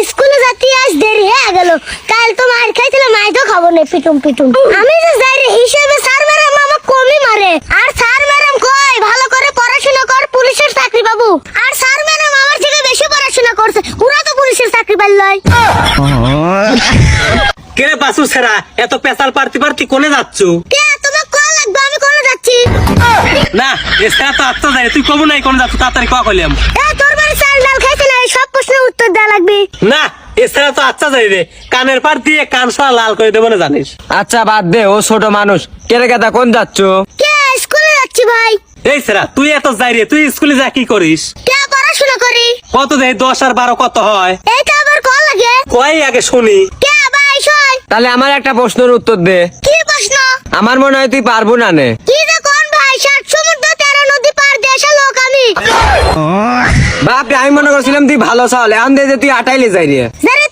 স্কুলে যাতে আজ দেরি হয়ে গেল, কাল তো মার খাইছিলাম, মাই তো খাবো না পিটুম পিটুম। আমি যে যাই রে হিসেবে স্যার ম্যাডাম আমাকে কমই মারে, আর স্যার ম্যাডাম কই ভালো করে পড়াশোনা কর, পুলিশের চাকরি পাবো। আর স্যার ম্যাডাম আমার থেকে বেশি পড়াশোনা করছে, ওরা তো পুলিশের চাকরি পাইলই। কে বাসু সেরা এত পেশাল পারতি পারতি কোনে যাচ্ছ? কে তোমার কল লাগবে, আমি কোন যাচ্ছি? না এসা তো আচ্ছা যাই, তুই কব নাই কোন যাচ্ছ, তাড়াতাড়ি ক কইলাম। তোর বাড়ি চাল ডাল খাইছে না, সব প্রশ্নের উত্তর দেওয়া লাগবে। না এছাড়া তো আচ্ছা যাই রে, কানের পার দিয়ে কান সরা লাল করে দেবো না জানিস। আচ্ছা বাদ দে, ও ছোট মানুষ। কেরে কেদা কোন যাচ্ছ? কে স্কুলে যাচ্ছি ভাই। এই সেরা তুই এত যাই রে, তুই স্কুলে যা কি করিস? কে পড়াশোনা করি। কত দেয় 10 আর 12 কত হয়? এইটা আবার কল লাগে। কয় আগে শুনি। কে ভাই সই। তাহলে আমার একটা প্রশ্নের উত্তর দে। কি প্রশ্ন? আমার মনে হয় তুই পারবো না নে। কি যে কোন ভাই, 7 সমুদ্র 13 নদী পার দেশে লোক আমি। বাপ, আমি মনে করছিলাম তুই ভালো চাল, এখন দে যে তুই আটাইলে যাই রে। যারে